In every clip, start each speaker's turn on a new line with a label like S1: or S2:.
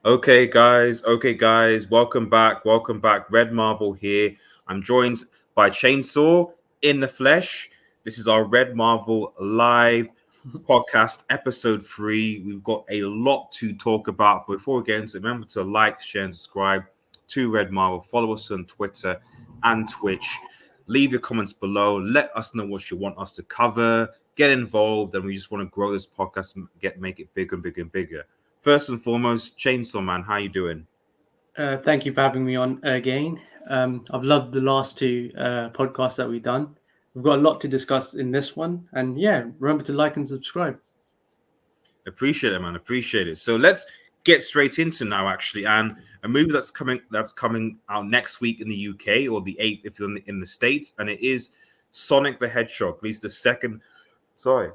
S1: Okay, guys. Welcome back. Welcome back. Red Marvel here. I'm joined by Chainsaw in the flesh. This is our Red Marvel live podcast, episode 3. We've got a lot to talk about. Before we get into it, remember to like, share, and subscribe to Red Marvel. Follow us on Twitter and Twitch. Leave your comments below. Let us know what you want us to cover. Get involved, and we just want to grow this podcast and make it bigger and bigger and bigger. First and foremost, Chainsaw Man, how you doing?
S2: Thank you for having me on again. I've loved the last two podcasts that we've done. We've got a lot to discuss in this one. And yeah, remember to like and subscribe.
S1: Appreciate it, man. Appreciate it. So let's get straight into now, actually, and a movie that's coming out next week in the UK, or the 8th if you're in the States, and it is Sonic the Hedgehog. At least the second. Sorry.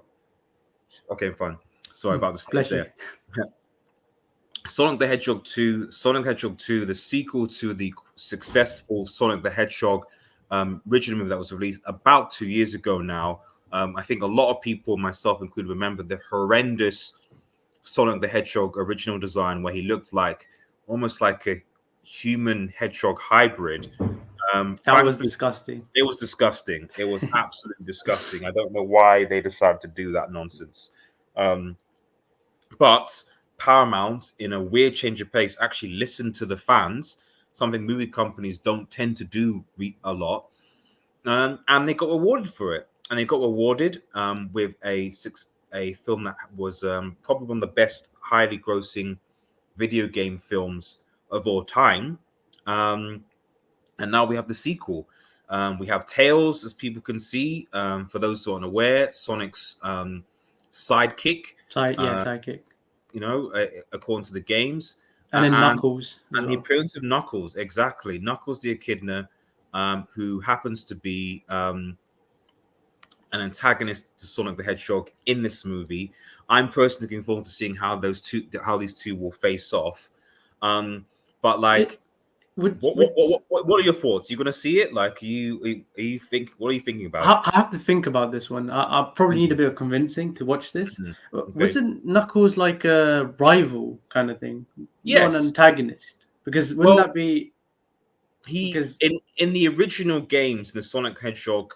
S1: Okay, fine. Sorry about the slip
S2: Pleasure.
S1: there. Sonic the Hedgehog 2, Sonic the Hedgehog 2, the sequel to the successful Sonic the Hedgehog original movie that was released about 2 years ago now. I think a lot of people, myself included, remember the horrendous Sonic the Hedgehog original design where he looked like almost like a human hedgehog hybrid.
S2: That was
S1: Frankly,
S2: disgusting.
S1: it was disgusting. It was absolutely disgusting. I don't know why they decided to do that nonsense. Um, but Paramount, in a weird change of pace, actually listened to the fans, something movie companies don't tend to do a lot, and they got awarded for it. And they got awarded with a film that was probably one of the best, highly grossing video game films of all time. Um, and now we have the sequel. We have Tails, as people can see. For those who aren't aware, Sonic's sidekick.
S2: Sidekick.
S1: According to the games.
S2: And then
S1: and
S2: Knuckles as
S1: and the
S2: well.
S1: appearance of Knuckles, exactly. Knuckles the Echidna, who happens to be an antagonist to Sonic the Hedgehog in this movie. I'm personally looking forward to seeing how these two will face off. But like,
S2: Would,
S1: what
S2: would,
S1: what what what are your thoughts? You gonna see it? Like, what are you thinking about it?
S2: I have to think about this one. I probably need a
S1: Mhm,
S2: bit of convincing to watch this.
S1: mhm. Okay.
S2: Wasn't Knuckles like a rival kind of thing? Not an
S1: Yes.
S2: antagonist? Because wouldn't
S1: Well,
S2: that be...
S1: he
S2: Because...
S1: in the original games, in the Sonic Hedgehog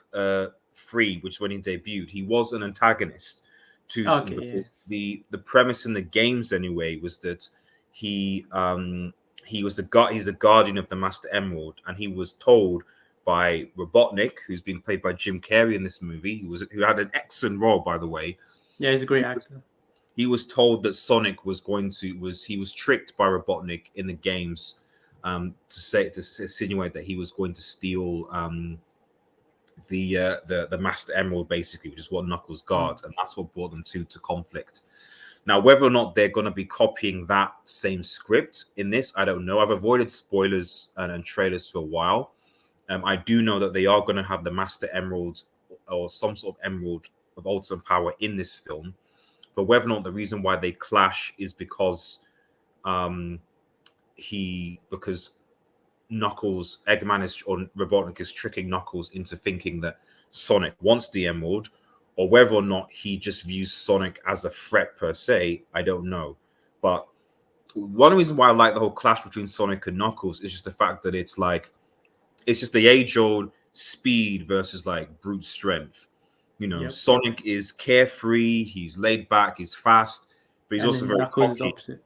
S1: 3, which when he debuted, he was an antagonist to some,
S2: Okay, yeah.
S1: because the premise in the games anyway was that he was he's the guardian of the Master Emerald, and he was told by Robotnik, who's been played by Jim Carrey in this movie, who had an excellent role, by the way.
S2: Yeah, he's a great actor.
S1: He was told that Sonic he was tricked by Robotnik in the games, to insinuate that he was going to steal the Master Emerald, basically, which is what Knuckles guards, and that's what brought them to conflict. Now, whether or not they're going to be copying that same script in this, I don't know. I've avoided spoilers and trailers for a while. I do know that they are going to have the Master Emerald or some sort of emerald of ultimate power in this film. But whether or not the reason why they clash is because um, because Eggman or Robotnik is tricking Knuckles into thinking that Sonic wants the emerald, or whether or not he just views Sonic as a threat per se, I don't know. But one reason why I like the whole clash between Sonic and Knuckles is just the fact that it's just the age-old speed versus like brute strength.
S2: Yep.
S1: Sonic is carefree, he's laid back, he's fast, but he's
S2: And
S1: also
S2: then
S1: very
S2: Knuckles is the
S1: cocky.
S2: opposite.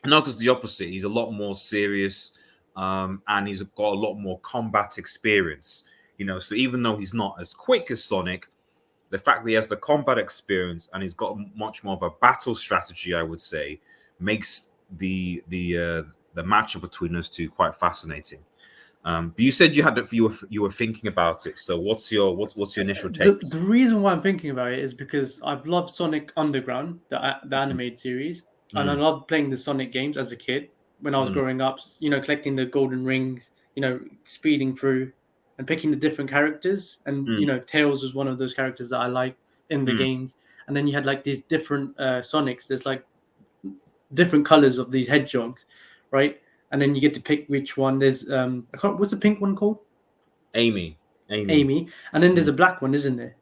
S1: Knuckles is the opposite. He's a lot more serious, and he's got a lot more combat experience. So even though he's not as quick as Sonic, the fact that he has the combat experience and he's got much more of a battle strategy, I would say, makes the matchup between those two quite fascinating. But you said you were thinking about it. So what's your initial takes?
S2: The reason why I'm thinking about it is because I've loved Sonic Underground, the
S1: Mhm.
S2: animated series, and I
S1: Mm,
S2: loved playing the Sonic games as a kid when I was
S1: mm,
S2: growing up. Collecting the golden rings, speeding through and picking the different characters. And
S1: mm,
S2: Tails was one of those characters that I liked in the
S1: mm.
S2: games. And then you had like these different Sonics. There's like different colors of these hedgehogs, right? And then you get to pick which one. There's what's the pink one called?
S1: Amy.
S2: Amy. And then there's
S1: Mm.
S2: a black one, isn't there?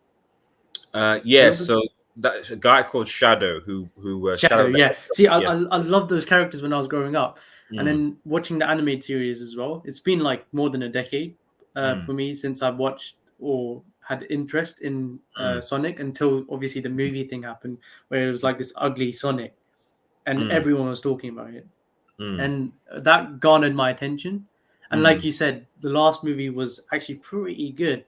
S2: Do you
S1: Yeah.
S2: remember?
S1: So that a guy called Shadow who
S2: Shadow,
S1: Shadow.
S2: yeah. See,
S1: Yes.
S2: I love those characters when I was growing up, and
S1: Mm,
S2: then watching the animated series as well. It's been like more than a decade
S1: mm,
S2: for me since I've watched or had interest in
S1: mm,
S2: Sonic until obviously the movie thing happened, where it was like this ugly Sonic, and
S1: mm,
S2: everyone was talking about it,
S1: mm,
S2: and that garnered my attention. And like
S1: mm,
S2: you said, the last movie was actually pretty good,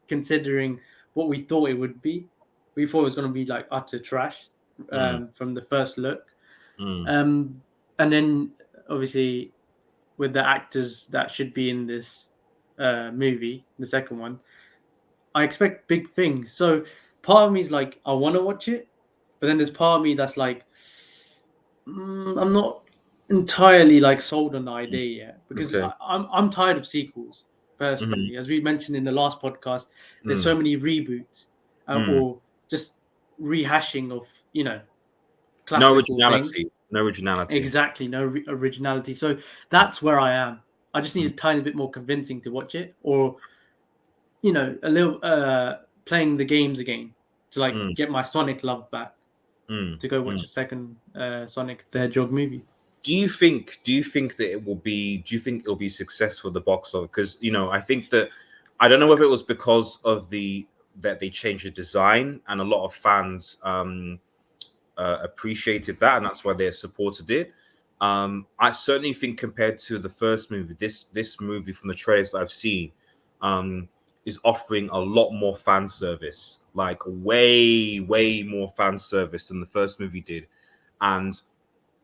S2: considering what we thought it would be. We thought it was going to be like utter trash
S1: mm,
S2: from the first look.
S1: mm,
S2: Um, and then obviously with the actors that should be in this movie, the second one, I expect big things. So part of me is like, I want to watch it, but then there's part of me that's like, I'm not entirely like sold on the
S1: mm.
S2: idea yet because
S1: Okay.
S2: I'm tired of sequels
S1: Mm,
S2: personally. As we mentioned in the last podcast, there's
S1: mm.
S2: so many reboots
S1: Mm.
S2: or just rehashing of
S1: No
S2: classical things.
S1: originality. No originality.
S2: Exactly, no originality. So that's where I am. I just need
S1: Mm,
S2: a tiny bit more convincing to watch it, or a little playing the games again to like
S1: mm,
S2: get my Sonic love back
S1: mm,
S2: to go watch
S1: mm.
S2: a second Sonic the Hedgehog movie.
S1: Do you think that it will be? Do you think it'll be successful at the box office? Because I think that I don't know whether it was because of that they changed the design and a lot of fans appreciated that, and that's why they supported it. I certainly think compared to the first movie, this movie from the trailers that I've seen um, is offering a lot more fan service, like way more fan service than the first movie did. And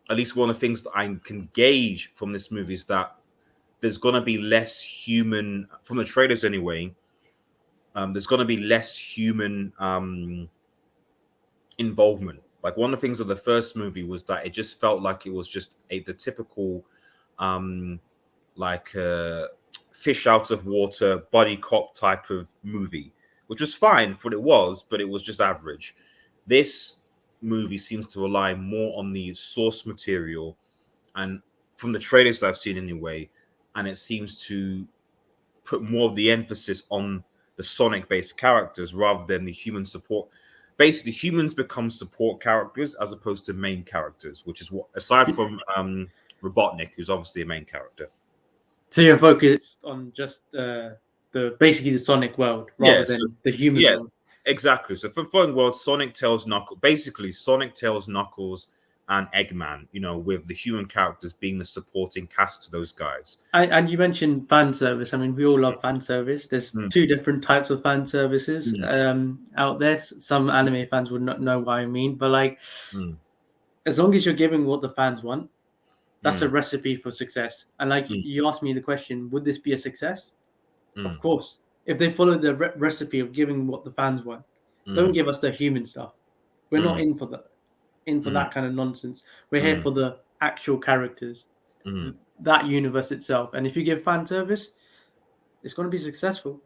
S1: at least one of the things that I can gauge from this movie is that there's going to be less human from the trailers anyway. There's going to be less human involvement. Like one of the things of the first movie was that it just felt like it was just the typical um like fish out of water buddy cop type of movie, which was fine for what it was, but it was just average. This movie seems to rely more on the source material and from the trailers I've seen anyway, and it seems to put more of the emphasis on the Sonic based characters rather than the human support. Basically, humans become support characters as opposed to main characters, which is what, aside from Robotnik, who's obviously a main character.
S2: So you're focused on just the basically the Sonic world rather
S1: Yeah, so,
S2: than the human
S1: yeah,
S2: world.
S1: exactly. So for Fun World, Sonic tells Knuckles, basically Sonic tells Knuckles and Eggman, with the human characters being the supporting cast to those guys.
S2: And you mentioned fan service. I mean, we all love fan service. There's
S1: Mm,
S2: two different types of fan services
S1: mm,
S2: out there. Some anime fans would not know what I mean, but like,
S1: mm,
S2: as long as you're giving what the fans want, that's a
S1: mm,
S2: recipe for success. And like
S1: mm,
S2: you asked me the question, would this be a success? Of
S1: mm,
S2: course. If they follow the recipe of giving what the fans want, don't
S1: mm,
S2: give us the human stuff. We're not
S1: mm,
S2: in for
S1: mm,
S2: that kind of nonsense. We're here
S1: mm,
S2: for the actual characters,
S1: mm.
S2: that universe itself. And if you give fan service, it's going to be successful.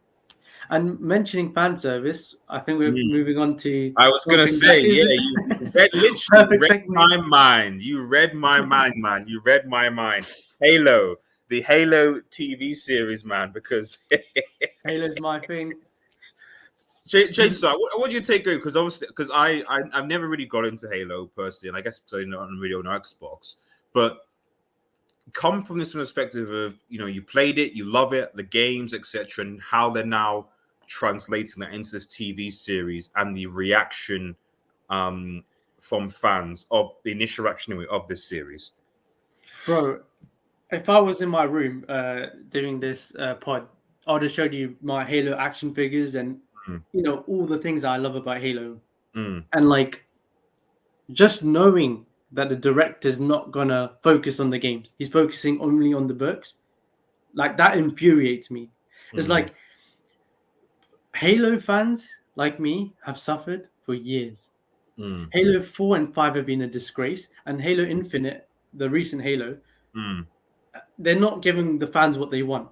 S2: And mentioning fan service, I think we're
S1: Mm.
S2: moving on to
S1: I was gonna
S2: something that
S1: say,
S2: is
S1: yeah, you read literally
S2: perfect
S1: read
S2: segment.
S1: my mind. You read my mind, man. You read my mind. Halo, the Halo TV series, man. Because
S2: Halo's my thing.
S1: Jason,
S2: This,
S1: so what do you take? Because obviously, because I've never really got into Halo personally, and I guess because I not really on Xbox, but come from this perspective of you played it, you love it, the games, etc., and how they're now translating that into this TV series and the reaction um from fans of the initial reaction anyway, of this series.
S2: bro, if I was in my room doing this pod, I'll just show you my Halo action figures and
S1: Mm,
S2: all the things I love about Halo.
S1: mm,
S2: And like just knowing that the director's not gonna focus on the games, he's focusing only on the books, like that infuriates me. It's
S1: mm,
S2: like Halo fans like me have suffered for years.
S1: mm,
S2: Halo 4 and 5 have been a disgrace, and Halo Infinite, the recent Halo,
S1: mm,
S2: they're not giving the fans what they want.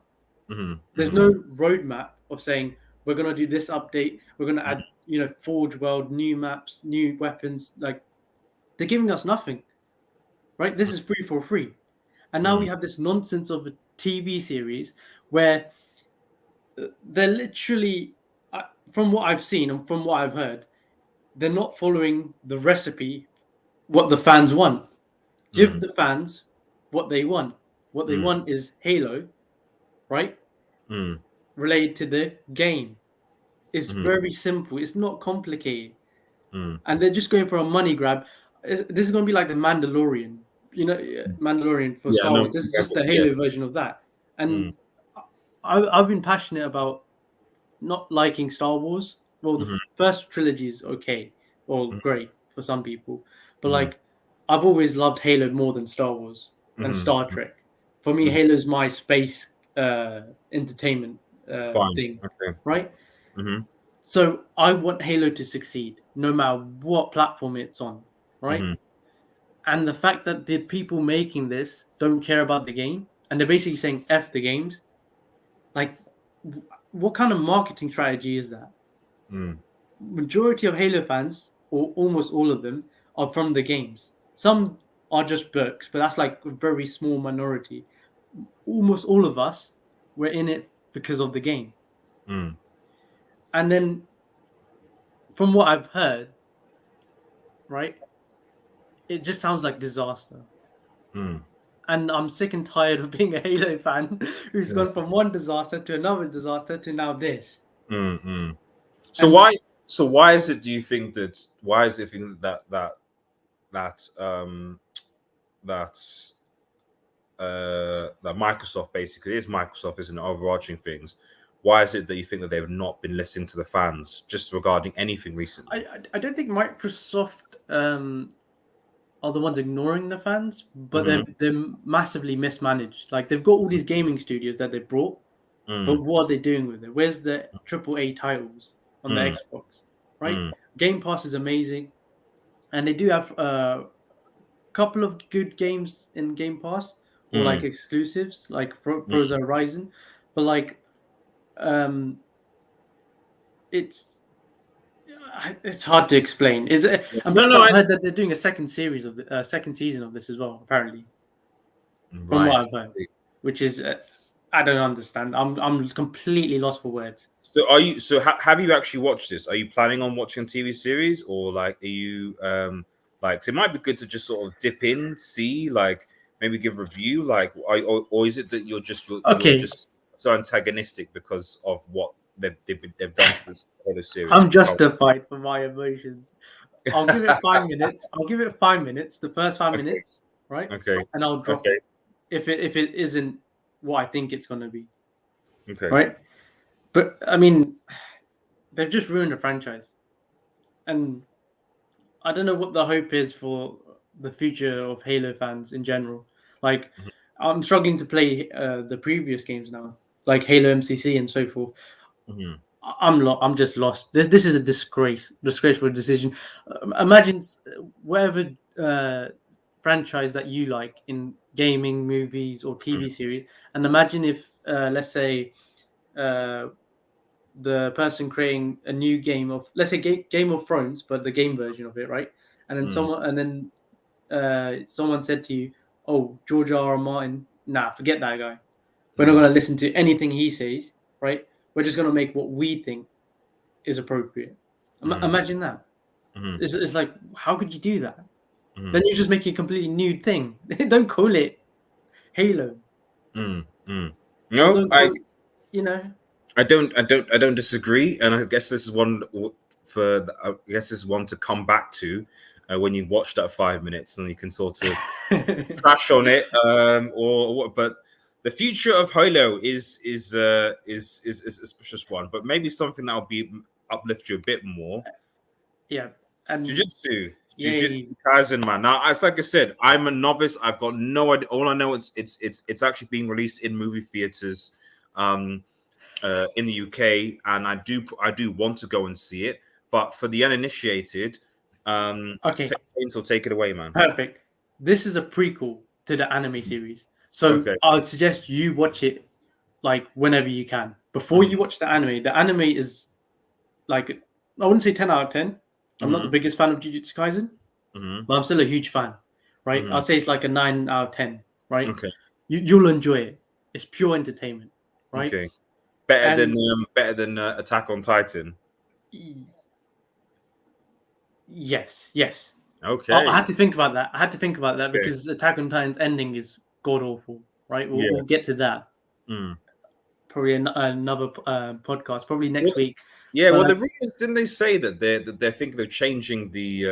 S1: mm,
S2: There's
S1: mm,
S2: no roadmap of saying we're gonna do this update, we're gonna
S1: mm,
S2: add, Forge World, new maps, new weapons. Like they're giving us nothing, right? This is free for free, and now we
S1: mm,
S2: have this nonsense of a TV series where they're literally, from what I've seen and from what I've heard, they're not following the recipe, what the fans want. Give the fans what they want. What they want is Halo, right? Related to the game. It's very simple. It's not complicated. And they're just going for a money grab. This is going to be like the Mandalorian. You know, Mandalorian for Star Wars. This is just the Halo version of that. And I've been passionate about not liking Star Wars. Well, the first trilogy is okay, or great for some people, but like I've always loved Halo more than Star Wars and Star Trek. For me, Halo's my space entertainment thing, right? So I want Halo to succeed, no matter what platform it's on, right? And the fact that the people making this don't care about the game, and they're basically saying F the games, like, what kind of marketing strategy is that? Majority of Halo fans, or almost all of them, are from the games. Some are just books, but that's like a very small minority. Almost all of us were in it because of the game. And then, from what I've heard, right, it just sounds like disaster. And I'm sick and tired of being a Halo fan who's gone from one disaster to another disaster to now this.
S1: So why is it? Do you think that? Why is it that Microsoft basically is Microsoft, isn't it, overarching things? Why is it that you think that they've not been listening to the fans just regarding anything recently?
S2: I don't think Microsoft are the ones ignoring the fans, but they're massively mismanaged. Like, they've got all these gaming studios that they brought, but what are they doing with it? Where's the AAA titles on the Xbox, right? Game Pass is amazing, and they do have a couple of good games in Game Pass, or like exclusives, like Forza Horizon, but like it's hard to explain. I've heard that they're doing a second series of the second season of this as well, apparently. From what I've heard, which is I don't understand. I'm completely lost for words.
S1: So are you? So have you actually watched this? Are you planning on watching a TV series, or like are you like? So it might be good to just sort of dip in, see, like maybe give a review, like, or is it that you're just so antagonistic because of what they've done to this other series?
S2: I'm justified for my emotions. I'll give it 5 minutes. I'll give it 5 minutes. The first 5 minutes, right?
S1: Okay.
S2: And I'll drop it if it isn't what I think it's going to be.
S1: Okay.
S2: Right. But I mean, they've just ruined the franchise, and I don't know what the hope is for the future of Halo fans in general. Like, I'm struggling to play the previous games now, like Halo MCC and so forth. I'm just lost. This is a disgraceful decision. Imagine whatever franchise that you like in gaming, movies, or TV series, and imagine if, let's say, the person creating a new game of, let's say, Game of Thrones, but the game version of it, right? And then someone said to you, "Oh, George R. Martin, nah, forget that guy. We're not going to listen to anything he says, right? We're just going to make what we think is appropriate." Imagine that. It's like, how could you do that? Then you just make a completely new thing. Don't call it Halo.
S1: No, I don't disagree, and I guess this is one to come back to when you watch that 5 minutes, and you can sort of crash on it, or what. But the future of Halo is a suspicious one, but maybe something that will be uplift you a bit more.
S2: Yeah, and
S1: Jujutsu Kaisen, man. Now, as like I said, I'm a novice. I've got no idea. All I know it's actually being released in movie theaters, in the UK, and I do want to go and see it. But for the uninitiated,
S2: okay,
S1: take it away, man.
S2: Perfect. This is a prequel to the anime series, so I would suggest you watch it like whenever you can. Before you watch the anime is like, I wouldn't say 10 out of 10. I'm not the biggest fan of Jujutsu Kaisen, but I'm still a huge fan, right? I'll say it's like a 9 out of 10, right?
S1: Okay.
S2: You'll enjoy it. It's pure entertainment, right?
S1: Okay. Better than Attack on Titan.
S2: Yes. I
S1: Okay.
S2: had to think about that.
S1: Okay.
S2: Because Attack on Titan's ending is god awful. Right, we'll
S1: Yeah.
S2: get to that
S1: Mm.
S2: probably another podcast, probably
S1: Well,
S2: next week.
S1: yeah.
S2: But
S1: Well, the
S2: like,
S1: rumors, didn't they say that they're thinking of changing the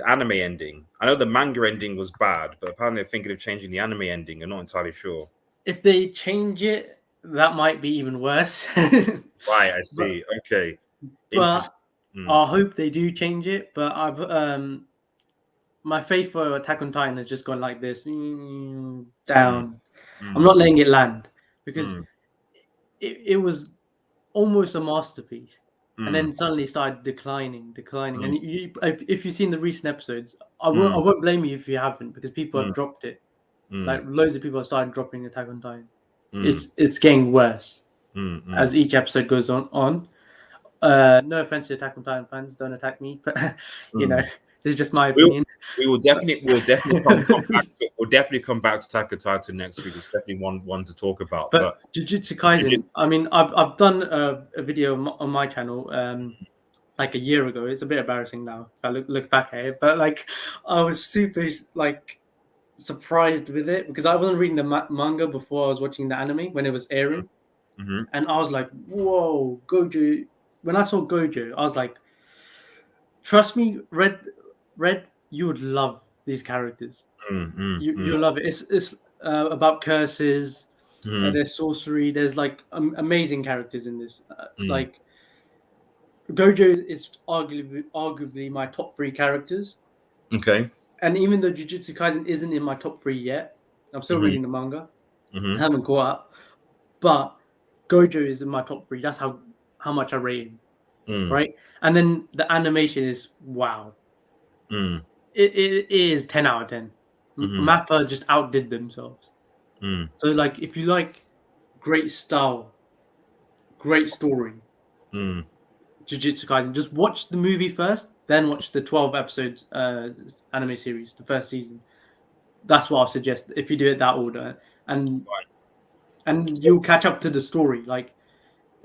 S1: anime ending? I know the manga ending was bad, but apparently they're thinking of changing the anime ending. I'm not entirely sure.
S2: if they change it, that might be even worse.
S1: Right. I
S2: but
S1: see. Okay. Interesting.
S2: but
S1: Mm.
S2: I hope they do change it. But I've my faith for Attack on Titan has just gone like this
S1: Mm.
S2: down. I'm
S1: Mm.
S2: not letting it land because
S1: Mm.
S2: it was almost a masterpiece, and
S1: Mm.
S2: then suddenly started declining.
S1: Mm.
S2: And if you've seen the recent episodes, I
S1: Mm.
S2: won't blame you if you haven't, because people have
S1: Mm.
S2: dropped it.
S1: Mm.
S2: Like loads of people have started dropping Attack on Titan.
S1: Mm.
S2: It's getting worse
S1: Mm. Mm.
S2: as each episode goes on. No offense to Attack on Titan fans, don't attack me, but
S1: Mm.
S2: this is just my
S1: We'll
S2: opinion.
S1: we'll definitely come back to we'll definitely come back to Attack on Titan next week. It's definitely one to talk about. But
S2: But Jujutsu Kaisen, I mean, I've done a video on my channel like a year ago. It's a bit embarrassing now if I look back at it, but like I was super like surprised with it because I wasn't reading the manga before I was watching the anime when it was airing,
S1: Mhm.
S2: and I was like, "Whoa, Gojo!" When I saw Gojo, I was like, "Trust me, Red, you would love these characters.
S1: Mm. Mm. Mm.
S2: You'll love it. It's about curses.
S1: Mhm.
S2: There's sorcery. There's like amazing characters in this.
S1: Mm.
S2: Like Gojo is arguably my top three characters,
S1: Okay.
S2: and even though Jujutsu Kaisen isn't in my top three yet, I'm still
S1: Mhm.
S2: reading the manga. I
S1: Mhm.
S2: haven't caught up, but Gojo is in my top three. That's how much I rate him,
S1: Mm.
S2: right? And then the animation is wow.
S1: Mm.
S2: It is 10 out of 10.
S1: Mhm.
S2: Mappa just outdid themselves.
S1: Mm.
S2: So like if you like great style, great story,
S1: Mm.
S2: Jujutsu Kaisen, just watch the movie first, then watch the 12 episodes anime series, the first season. That's what I'll suggest if you do it that order, and
S1: So,
S2: you'll catch up to the story. Like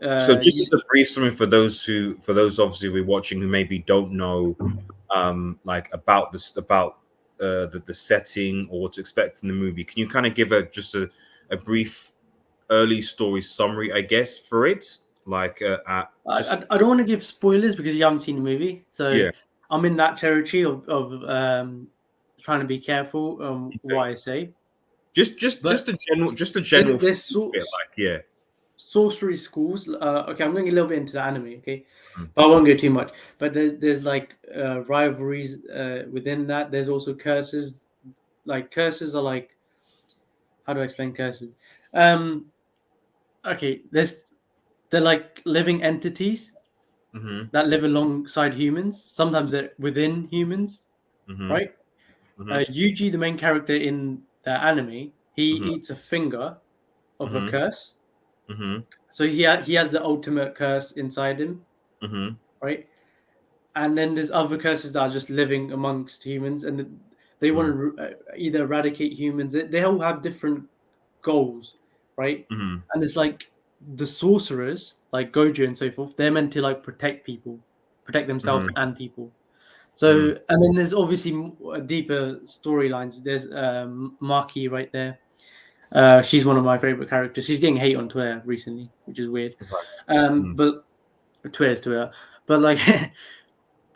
S1: so just
S2: you,
S1: as a brief summary for those obviously we're watching who maybe don't know like about the setting or what to expect from the movie, can you kind of give a brief early story summary, I guess, for it? Like just
S2: I don't want to give spoilers because you haven't seen the movie, so
S1: yeah.
S2: I'm in that territory of trying to be careful
S1: Okay.
S2: what I say.
S1: Just
S2: But
S1: a general
S2: there's
S1: bit, like yeah.
S2: sorcery schools. Okay, I'm going a little bit into the anime, okay,
S1: Mm.
S2: but I won't go too much. But there's like rivalries within that. There's also curses. Like curses are like, how do I explain curses? Um, okay, they're like living entities
S1: Mhm.
S2: that live alongside humans. Sometimes they're within humans,
S1: Mhm.
S2: right?
S1: Mhm.
S2: Yuji, the main character in the anime, he
S1: Mhm.
S2: eats a finger of a
S1: Mhm.
S2: curse.
S1: Mhm.
S2: So he has the ultimate curse inside him,
S1: Mhm.
S2: right? And then there's other curses that are just living amongst humans, and they want
S1: Mhm.
S2: to either eradicate humans. They all have different goals, right?
S1: Mhm.
S2: And it's like the sorcerers, like Gojo and so forth, they're meant to like protect people, protect themselves
S1: Mhm.
S2: and people.
S1: Mhm.
S2: So, and then there's obviously deeper storylines. There's Maki right there. She's one of my favorite characters. She's getting hate on Twitter recently, which is weird.
S1: Right. Mm.
S2: But Twitter's Twitter. But like,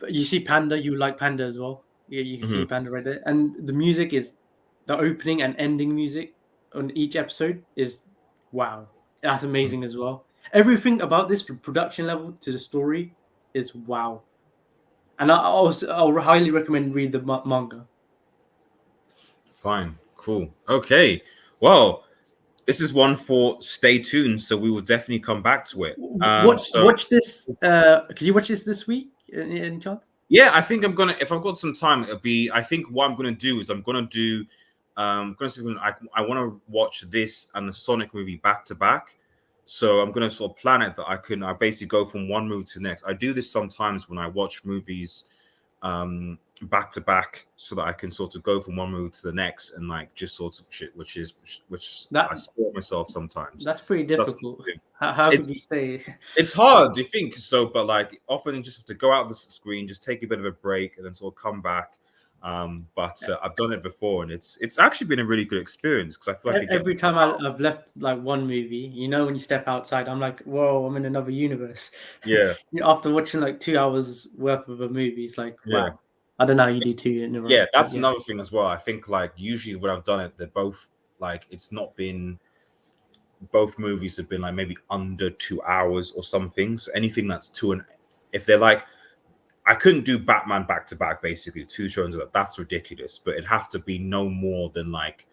S2: you see Panda, you like Panda as well. Yeah, you can see
S1: Mhm.
S2: Panda right there. And the music is the opening and ending music on each episode is wow. That's
S1: Mhm.
S2: amazing as well. Everything about this from production level to the story is wow. And I'll highly recommend read the manga.
S1: Fine. Cool. Okay. Well, this is one for stay tuned. So we will definitely come back to it. So
S2: Watch this. Can you watch this week? Any chance?
S1: yeah, I think I'm gonna. If I've got some time, it'll be. I think what I'm gonna do is I'm gonna do. Gonna see when I want to watch this and the Sonic movie back to back. So I'm gonna sort of plan it that I basically go from one movie to the next. I do this sometimes when I watch movies back to back so that I can sort of go from one movie to the next and like just sort of shit, which I
S2: That
S1: support myself sometimes.
S2: that's pretty
S1: So that's what
S2: difficult.
S1: I do.
S2: How could
S1: It's
S2: you stay?
S1: it's hard, you think so, but like often you just have to go out the screen, just take a bit of a break, and then sort of come back. But I've done it before, and it's actually been a really good experience because I feel like it gets
S2: Every time I've left like one movie, you know, when you step outside, I'm like, whoa, I'm in another universe.
S1: yeah,
S2: After watching like 2 hours worth of a movie, it's like,
S1: yeah.
S2: wow. I don't know how you do two in a row,
S1: Yeah,
S2: but
S1: that's
S2: yeah.
S1: another thing as well. I think like usually when I've done it, they're both like it's not been both movies have been like maybe under 2 hours or something. So anything that's two and if they're like I couldn't do Batman back to back basically two shows that's ridiculous, but it'd have to be no more than like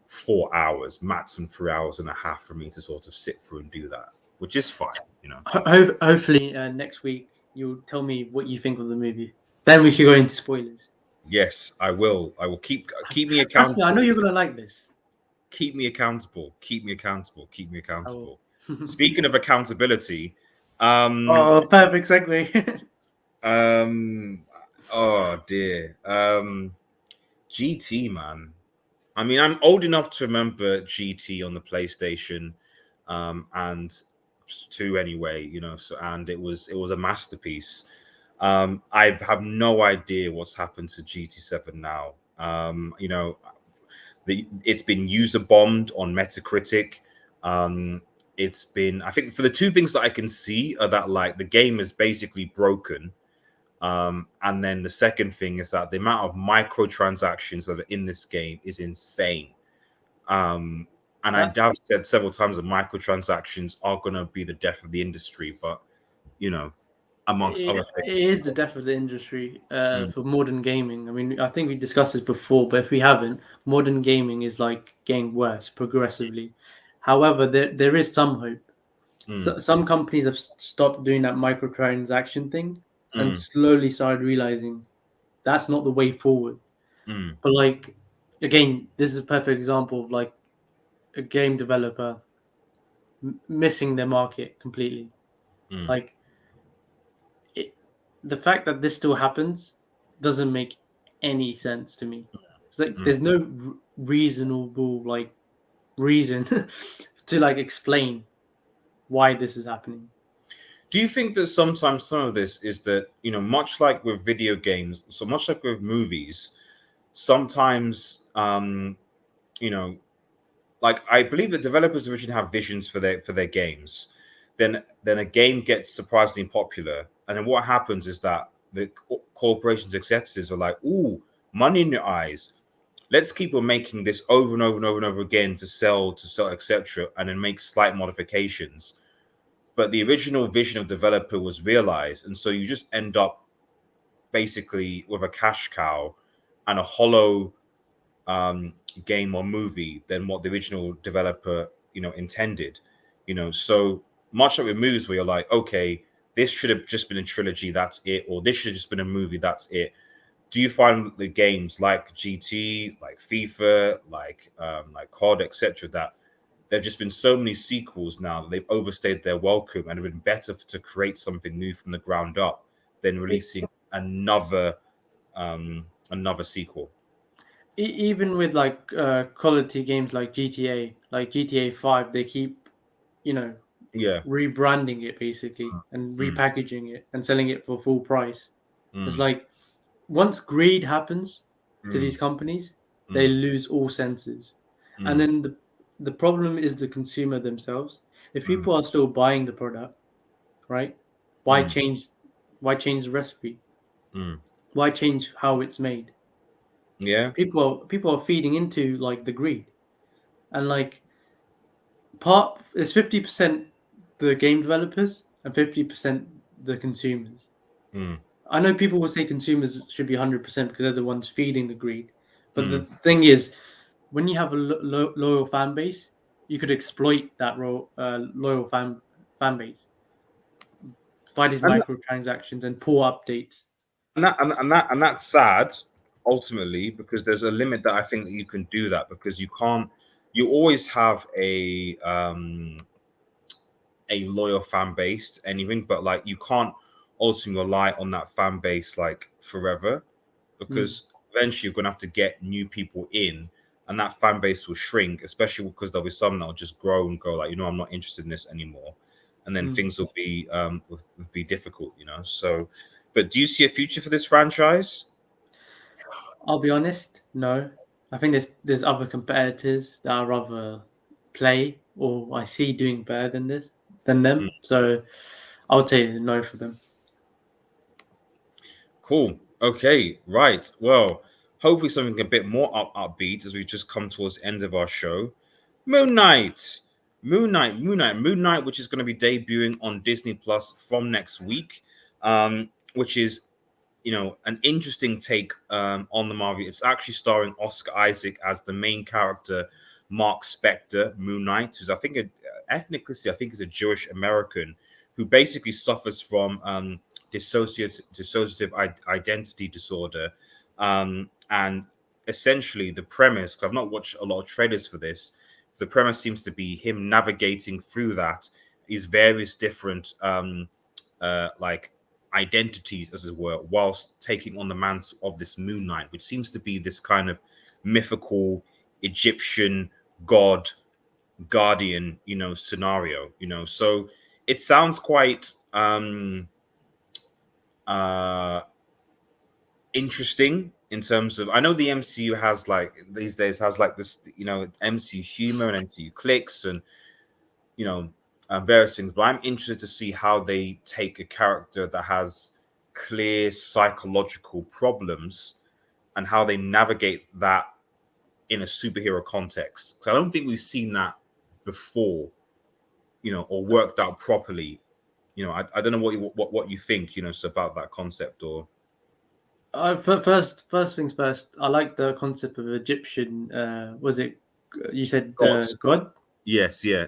S1: 4 hours, maximum 3 hours and a half for me to sort of sit through and do that, which is fine, you know.
S2: Hopefully next week you'll tell me what you think of the movie. Then we can go into spoilers.
S1: Yes, I will. I will keep me
S2: Trust me, I know
S1: accountable.
S2: you're gonna like this.
S1: Keep me accountable. Keep me accountable. Keep me
S2: I will.
S1: accountable. Speaking of accountability, um,
S2: Oh, perfect segue.
S1: um, oh dear, GT man. I mean, I'm old enough to remember GT on the PlayStation, and two anyway, you know. So and it was a masterpiece. I have no idea what's happened to GT7 now. You know, it's been user bombed on Metacritic. Um, it's been, I think, for the two things that I can see are that like the game is basically broken. And then the second thing is that the amount of microtransactions that are in this game is insane. Um, and I
S2: That
S1: have said several times that microtransactions are going to be the death of the industry, but you know, amongst other
S2: it
S1: things.
S2: is the death of the industry
S1: Mm,
S2: for modern gaming. I mean, I think we discussed this before, but if we haven't, modern gaming is like getting worse progressively. However, there is some hope.
S1: mm,
S2: So, some companies have stopped doing that microtransaction thing and
S1: mm,
S2: slowly started realizing that's not the way forward.
S1: mm,
S2: But like again, this is a perfect example of like a game developer missing their market completely.
S1: mm,
S2: Like it, the fact that this still happens doesn't make any sense to me. It's like
S1: mm.
S2: there's no reasonable like reason to like explain why this is happening.
S1: Do you think that sometimes some of this is that, you know, much like with video games, so much like with movies, sometimes, you know, like I believe that developers originally have visions for their games. Then a game gets surprisingly popular, and then what happens is that the corporations executives are like, "Ooh, money in your eyes. Let's keep on making this over and over and over and over again to sell, etc., and then make slight modifications." But the original vision of developer was realized, and so you just end up basically with a cash cow and a hollow game or movie than what the original developer, you know, intended. You know, so much like with movies where you're like, okay, this should have just been a trilogy, that's it, or this should have just been a movie, that's it. Do you find the games like GT, like FIFA, like COD, etc., that there've just been so many sequels now that they've overstayed their welcome and have been better to create something new from the ground up than releasing another sequel?
S2: Even with like quality games like GTA 5, they keep, you know,
S1: Yeah.
S2: rebranding it basically and
S1: Mm,
S2: repackaging it and selling it for full price. It's
S1: mm,
S2: like once greed happens to
S1: mm,
S2: these companies, they
S1: mm,
S2: lose all senses. And
S1: mm,
S2: then the problem is the consumer themselves. If
S1: mm,
S2: people are still buying the product, right? Why
S1: mm,
S2: change why change the recipe?
S1: mm.
S2: Why change how it's made?
S1: Yeah.
S2: People are feeding into like the greed. And like part it's 50% the game developers and 50% the consumers.
S1: Mm,
S2: I know people will say consumers should be 100% because they're the ones feeding the greed. But
S1: mm.
S2: the thing is, when you have a loyal fan base, you could exploit that loyal fan base by these
S1: And
S2: microtransactions and poor updates.
S1: and that's sad ultimately because there's a limit that I think that you can do that because you can't. You always have a loyal fan base to anything, but like you can't also rely on that fan base like forever. because eventually you're going to have to get new people in, and that fan base will shrink, especially because there'll be some that'll just grow and go like, I'm not interested in this anymore, and then things will be difficult, So, but do you see a future for this franchise?
S2: I'll be honest, no. I think there's other competitors that I rather play or I see doing better than them. So I would say no for them.
S1: Cool. Okay. Right. Well, hopefully something a bit more upbeat as we just come towards the end of our show. Moon Knight, which is going to be debuting on Disney Plus from next week, which is an interesting take on the Marvel. It's actually starring Oscar Isaac as the main character, Mark Spector, Moon Knight, who's ethnically, I think is a Jewish American who basically suffers from dissociative identity disorder, and essentially the premise, because I've not watched a lot of trailers for this, the premise seems to be him navigating through these various different like identities, as it were, whilst taking on the mantle of this Moon Knight, which seems to be this kind of mythical Egyptian god guardian, scenario, So it sounds quite interesting in terms of, I know the MCU has these days has this, MCU humor and MCU clicks and various things, but I'm interested to see how they take a character that has clear psychological problems and how they navigate that in a superhero context. So I don't think we've seen that before, or worked out properly. I don't know what you think, so about that concept or.
S2: First things first. I like the concept of Egyptian. Was it you said god?
S1: Yes, yeah.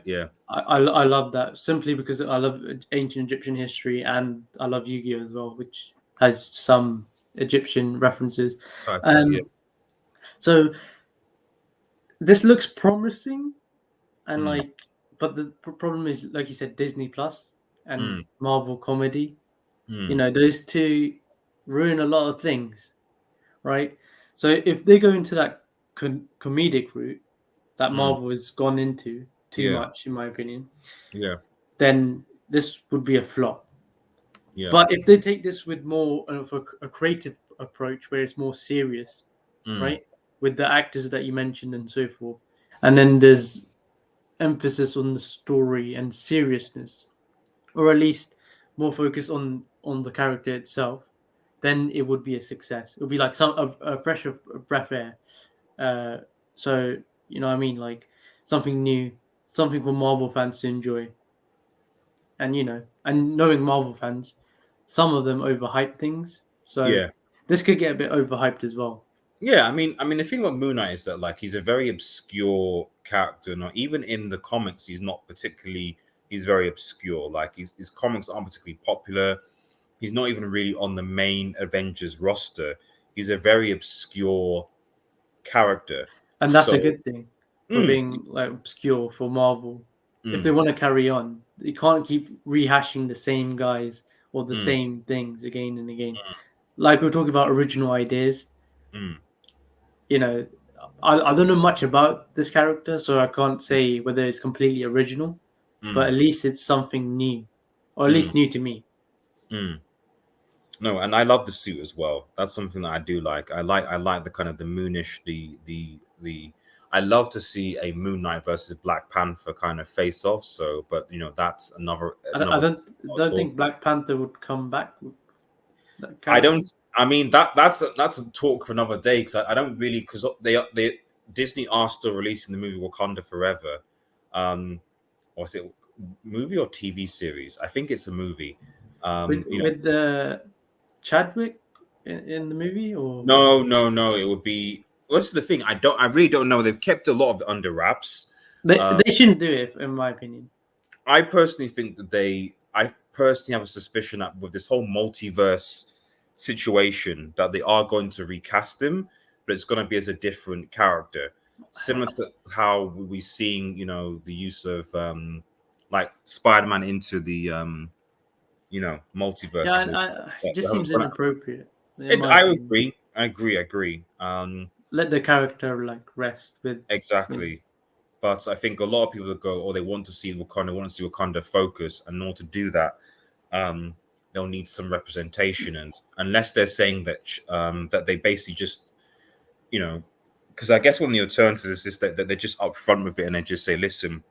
S2: I love that simply because I love ancient Egyptian history and I love Yu-Gi-Oh as well, which has some Egyptian references.
S1: Yeah.
S2: So this looks promising, and but the problem is, like you said, Disney Plus and Marvel comedy. Those two ruin a lot of things, right? So if they go into that comedic route that Marvel has gone into too much, in my opinion, then this would be a flop. But if they take this with more of a creative approach where it's more serious, right, with the actors that you mentioned and so forth, and then there's emphasis on the story and seriousness, or at least more focus on the character itself, then it would be a success. It would be like a fresh breath air. So what I mean, like something new, something for Marvel fans to enjoy. And and knowing Marvel fans, some of them overhype things. So this could get a bit overhyped as well.
S1: Yeah, I mean, the thing about Moon Knight is that he's a very obscure character. Not even in the comics, he's not particularly. He's very obscure. His comics aren't particularly popular. He's not even really on the main Avengers roster. He's a very obscure character,
S2: and that's a good thing for being obscure for Marvel. If they want to carry on, they can't keep rehashing the same guys or the same things again and again. Like we're talking about original ideas. I don't know much about this character, so I can't say whether it's completely original, but at least it's something new, or at least new to me.
S1: No, and I love the suit as well. That's something that I do like. I like the kind of the moonish, the. I love to see a Moon Knight versus Black Panther kind of face off. So, but that's another.
S2: I don't think Black Panther would come back.
S1: I don't. I mean that's a talk for another day, because I don't really, because they Disney are still releasing the movie Wakanda Forever, or is it movie or TV series? I think it's a movie.
S2: With the Chadwick in the movie, or
S1: no, it would be. What's the thing? I really don't know. They've kept a lot of it under wraps.
S2: They shouldn't do it, in my opinion.
S1: I personally think that I personally have a suspicion that with this whole multiverse situation, that they are going to recast him, but it's going to be as a different character, similar to how we're seeing, the use of like Spider-Man into the multiverse.
S2: Yeah, it just seems inappropriate.
S1: I agree. I agree.
S2: Let the character like rest with.
S1: Exactly. But I think a lot of people that go, or they want to see Wakanda focus, and in order to do that, they'll need some representation. And unless they're saying that they basically just, you know, because I guess one of the alternatives is that they're just upfront with it and they just say, listen,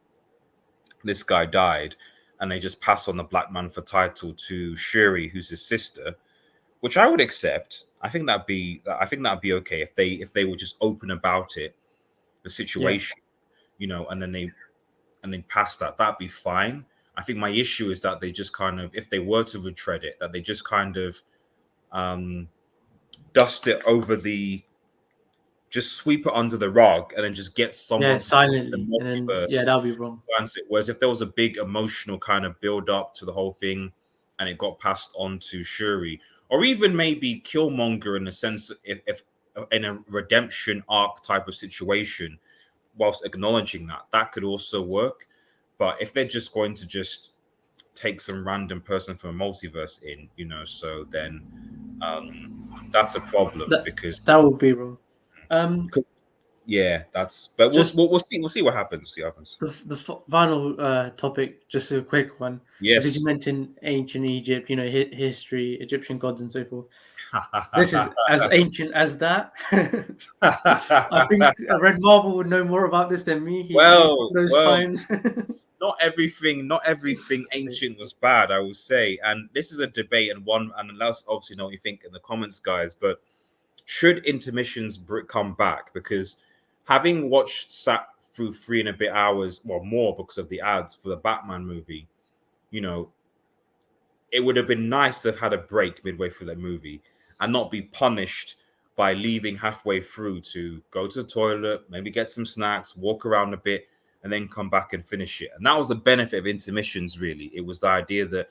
S1: this guy died, and they just pass on the Black Manta title to Shuri, who's his sister, which I would accept. I think that'd be okay if they were just open about it, the situation, and then they pass that. That'd be fine. I think my issue is that they just kind of, if they were to retread it, that they just kind of dust it over just sweep it under the rug and then just get someone to the
S2: silently, and then
S1: multiverse
S2: that'll be wrong.
S1: Whereas if there was a big emotional kind of build up to the whole thing and it got passed on to Shuri, or even maybe Killmonger, in the sense if in a redemption arc type of situation, whilst acknowledging that could also work. But if they're just going to just take some random person from a multiverse in, so then that's a problem, because
S2: that would be wrong.
S1: Yeah, but we'll see. We'll see what happens.
S2: The final topic, just a quick one.
S1: Yes.
S2: Because you mentioned ancient Egypt, history, Egyptian gods, and so forth. This is as ancient as that. I think Red Marble would know more about this than me. Times.
S1: Not everything ancient was bad, I will say. And this is a debate, and let us obviously know what you think in the comments, guys. But should intermissions come back? Because having sat through 3 and a bit hours or more because of the ads for the Batman movie, it would have been nice to have had a break midway through that movie and not be punished by leaving halfway through to go to the toilet, maybe get some snacks, walk around a bit, and then come back and finish it. And that was the benefit of intermissions, really. It was the idea that,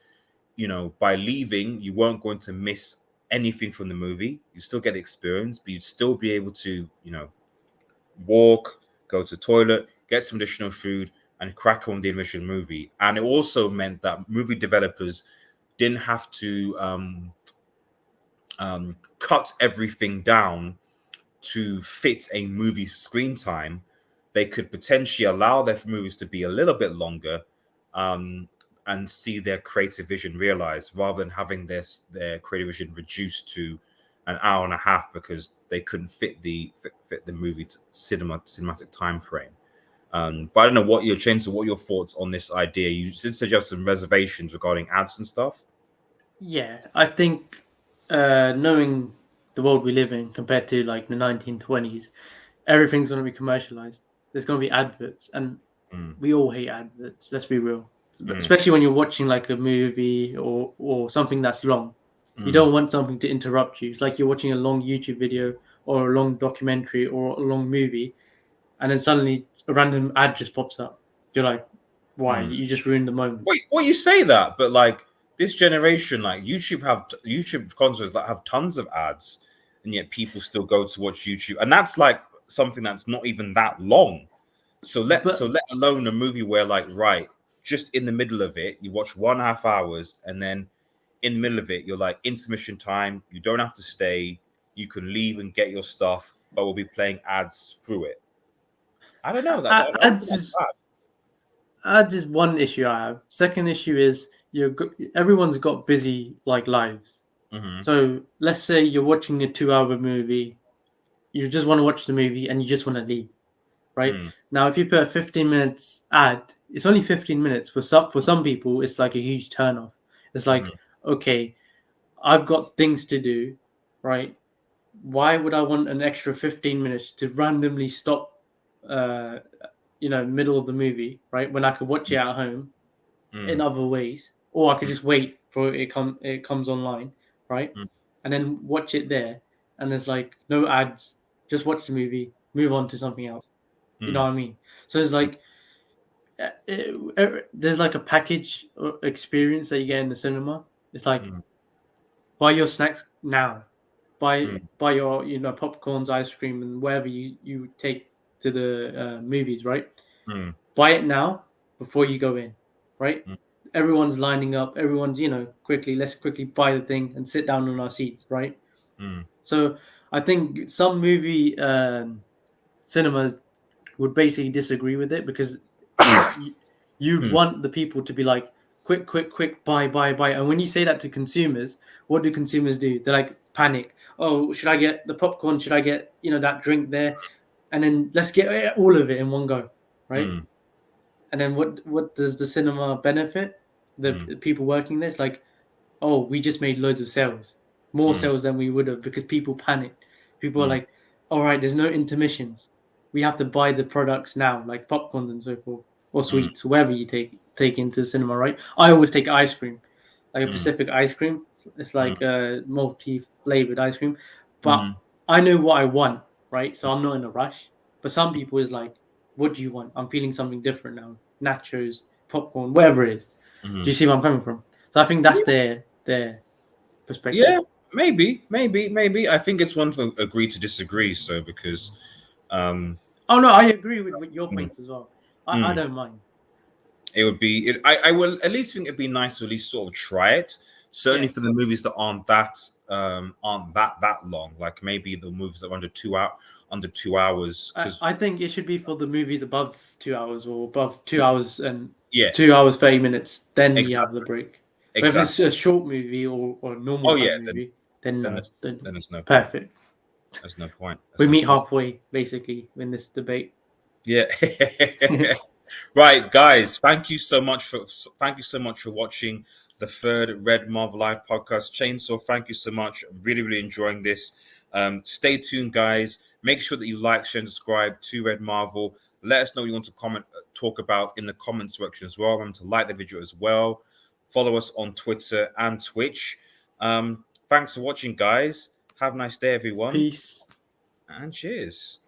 S1: by leaving, you weren't going to miss anything from the movie. You still get the experience, but you'd still be able to, walk, go to the toilet, get some additional food, and crack on the intermission movie. And it also meant that movie developers didn't have to cut everything down to fit a movie screen time. They could potentially allow their movies to be a little bit longer, and see their creative vision realized, rather than having their creative vision reduced to an hour and a half because they couldn't fit the movie to cinematic time frame. But I don't know what your thoughts on this idea. You said you have some reservations regarding ads and stuff.
S2: Yeah, I think knowing the world we live in compared to like the 1920s, everything's going to be commercialized. There's going to be adverts, and we all hate adverts. Let's be real. Especially when you're watching like a movie or something that's long. You don't want something to interrupt you. It's like you're watching a long YouTube video or a long documentary or a long movie, and then suddenly a random ad just pops up. You're like, why? You just ruined the moment.
S1: Wait, well, you say that, but like this generation, like YouTube consoles that have tons of ads, and yet people still go to watch YouTube, and that's like something that's not even that long. So let alone a movie where, like, right, just in the middle of it, you watch 1.5 hours, and then in the middle of it, you're like, intermission time. You don't have to stay. You can leave and get your stuff, but we'll be playing ads through it. I don't know.
S2: Ads is one issue I have. Second issue is everyone's got busy like lives. So let's say you're watching a 2-hour movie. You just want to watch the movie and you just want to leave. Right? Now, if you put a 15 minutes ad, it's only 15 minutes. For some people, it's like a huge turnoff. It's like, okay, I've got things to do, right? Why would I want an extra 15 minutes to randomly stop, middle of the movie, right? When I could watch it at home in other ways, or I could just wait for it comes online, right? And then watch it there. And there's like no ads, just watch the movie, move on to something else. You know what I mean? So it's like there's like a package experience that you get in the cinema. It's like buy your snacks now, buy your popcorns, ice cream, and whatever you take to the movies, right? Buy it now before you go in, right? Everyone's lining up. Everyone's let's quickly buy the thing and sit down on our seats, right? So I think some movie cinemas would basically disagree with it because you'd want the people to be like, quick, quick, quick, buy, buy, buy. And when you say that to consumers, what do consumers do? They're like panic. Oh, should I get the popcorn? Should I get, that drink there? And then let's get all of it in one go, right? And then what does the cinema benefit? The people working this, like, oh, we just made loads of sales, more sales than we would have because people panicked. People are like, all right, there's no intermissions. We have to buy the products now, like popcorns and so forth, or sweets, wherever you take into the cinema, right? I always take ice cream, like a Pacific ice cream. It's like a multi-flavored ice cream, but I know what I want, right? So I'm not in a rush. But some people is like, what do you want? I'm feeling something different now. Nachos, popcorn, whatever it is. Do you see where I'm coming from? So I think that's their perspective.
S1: Yeah, maybe. I think it's one to agree to disagree. So because,
S2: oh no, I agree with your points as well. I don't mind.
S1: It would be. I will at least think it'd be nice to at least sort of try it. Certainly for the movies that aren't that long. Like maybe the movies that are under 2 hours.
S2: I think it should be for the movies above 2 hours or above 2 hours and
S1: 2
S2: hours 30 minutes. Then you have the break. But if it's a short movie or a normal movie, then there's no perfect.
S1: There's no point.
S2: We meet halfway basically in this debate.
S1: Yeah. Right, guys. Thank you so much for watching the third Red Marvel Live podcast. Chainsaw, thank you so much. I'm really enjoying this. Stay tuned, guys. Make sure that you like, share, and subscribe to Red Marvel. Let us know what you want to talk about in the comments section as well. Remember to like the video as well. Follow us on Twitter and Twitch. Thanks for watching, guys. Have a nice day, everyone.
S2: Peace.
S1: And cheers.